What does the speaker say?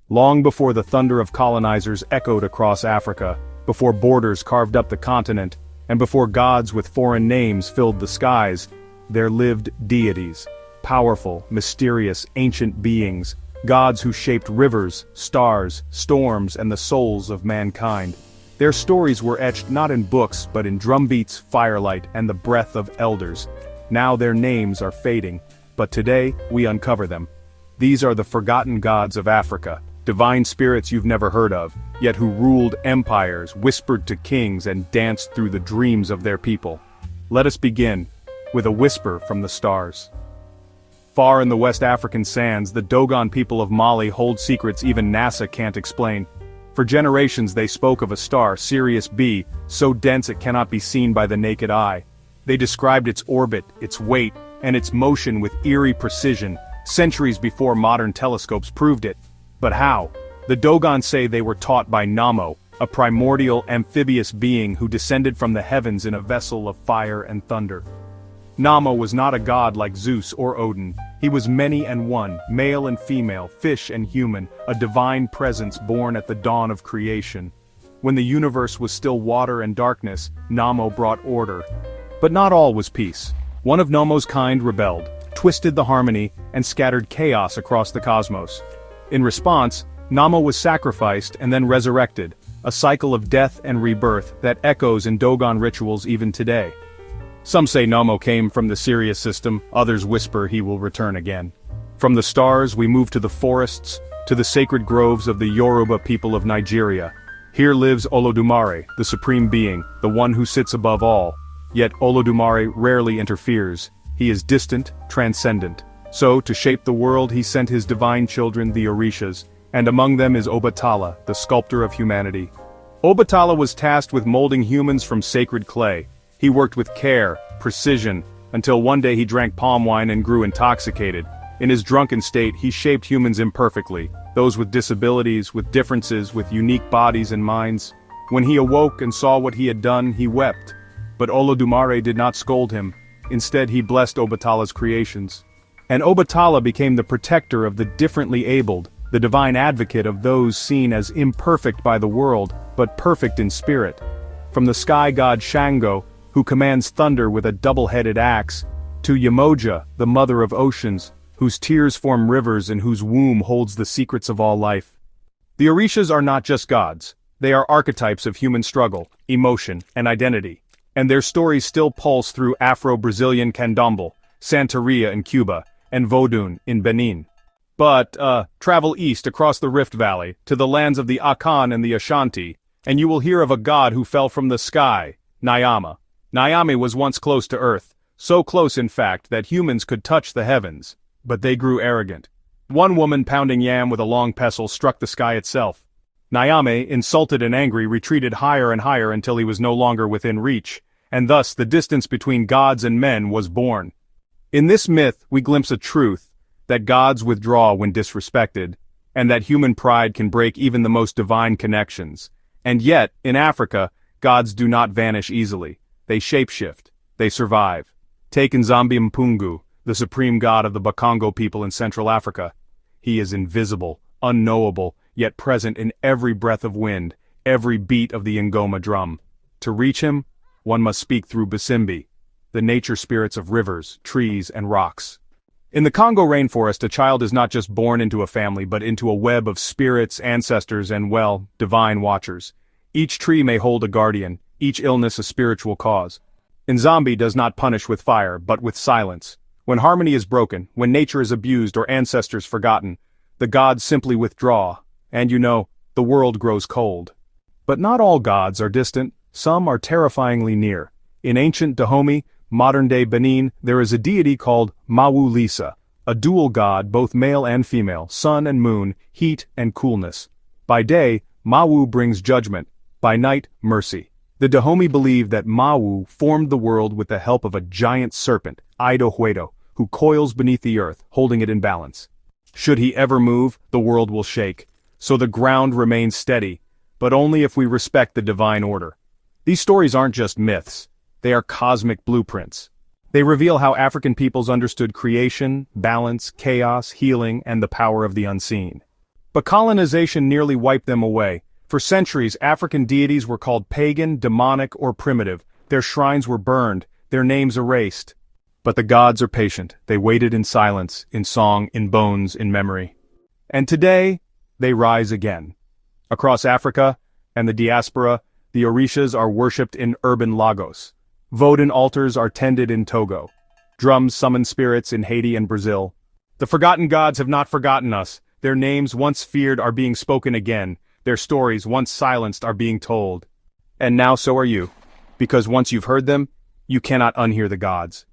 Long before the thunder of colonizers echoed across Africa, before borders carved up the continent, and before gods with foreign names filled the skies, there lived deities, powerful, mysterious, ancient beings, gods who shaped rivers, stars, storms, and the souls of mankind. Their stories were etched not in books but in drumbeats, firelight, and the breath of elders. Now their names are fading, but today we uncover them. These are the forgotten gods of Africa, divine spirits you've never heard of, yet who ruled empires, whispered to kings, and danced through the dreams of their people. Let us begin with a whisper from the stars. Far in the West African sands, the Dogon people of Mali hold secrets even NASA can't explain. For generations they spoke of a star, Sirius B, so dense it cannot be seen by the naked eye. They described its orbit, its weight, and its motion with eerie precision, centuries before modern telescopes proved it. But how? The Dogon say they were taught by Nommo, a primordial amphibious being who descended from the heavens in a vessel of fire and thunder. Nommo was not a god like Zeus or Odin. He was many and one, male and female, fish and human, a divine presence born at the dawn of creation. When the universe was still water and darkness, Nommo brought order. But not all was peace. One of Nommo's kind rebelled, twisted the harmony, and scattered chaos across the cosmos. In response, Nommo was sacrificed and then resurrected, a cycle of death and rebirth that echoes in Dogon rituals even today. Some say Nommo came from the Sirius system, others whisper he will return again. From the stars we move to the forests, to the sacred groves of the Yoruba people of Nigeria. Here lives Olodumare, the Supreme Being, the one who sits above all. Yet Olodumare rarely interferes. He is distant, transcendent. So, to shape the world he sent his divine children, the Orishas, and among them is Obatala, the sculptor of humanity. Obatala was tasked with molding humans from sacred clay. He worked with care, precision, until one day he drank palm wine and grew intoxicated. In his drunken state he shaped humans imperfectly, those with disabilities, with differences, with unique bodies and minds. When he awoke and saw what he had done, he wept. But Olodumare did not scold him. Instead he blessed Obatala's creations. And Obatala became the protector of the differently abled, the divine advocate of those seen as imperfect by the world, but perfect in spirit. From the sky god Shango, who commands thunder with a double-headed axe, to Yamoja, the mother of oceans, whose tears form rivers and whose womb holds the secrets of all life. The Orishas are not just gods, they are archetypes of human struggle, emotion, and identity. And their stories still pulse through Afro-Brazilian candomble, Santeria in Cuba, and vodun in Benin. But, travel east across the Rift Valley, to the lands of the Akan and the Ashanti, and you will hear of a god who fell from the sky, Nyame. Nyame was once close to Earth, so close in fact that humans could touch the heavens, but they grew arrogant. One woman pounding yam with a long pestle struck the sky itself. Nyame, insulted and angry, retreated higher and higher until he was no longer within reach, and thus the distance between gods and men was born. In this myth we glimpse a truth, that gods withdraw when disrespected, and that human pride can break even the most divine connections. And yet, in Africa, gods do not vanish easily. They shapeshift. They survive. Take Nzambi Mpungu, the supreme god of the Bakongo people in Central Africa. He is invisible, unknowable, yet present in every breath of wind, every beat of the Ngoma drum. To reach him, one must speak through Basimbi, the nature spirits of rivers, trees, and rocks. In the Congo rainforest, a child is not just born into a family but into a web of spirits, ancestors, and, well, divine watchers. Each tree may hold a guardian, each illness a spiritual cause. Nzambi does not punish with fire, but with silence. When harmony is broken, when nature is abused or ancestors forgotten, the gods simply withdraw, and the world grows cold. But not all gods are distant, some are terrifyingly near. In ancient Dahomey, modern-day Benin, there is a deity called Mawu-Lisa, a dual god both male and female, sun and moon, heat and coolness. By day, Mawu brings judgment, by night, mercy. The Dahomey believe that Mawu formed the world with the help of a giant serpent, Aido Hwedo, who coils beneath the earth, holding it in balance. Should he ever move, the world will shake. So the ground remains steady, but only if we respect the divine order. These stories aren't just myths. They are cosmic blueprints. They reveal how African peoples understood creation, balance, chaos, healing, and the power of the unseen. But colonization nearly wiped them away. For centuries, African deities were called pagan, demonic, or primitive. Their shrines were burned, their names erased. But the gods are patient. They waited in silence, in song, in bones, in memory. And today, they rise again. Across Africa and the diaspora, the Orishas are worshipped in urban Lagos. Vodun altars are tended in Togo. Drums summon spirits in Haiti and Brazil. The forgotten gods have not forgotten us. Their names once feared are being spoken again. Their stories once silenced are being told. And now so are you. Because once you've heard them, you cannot unhear the gods.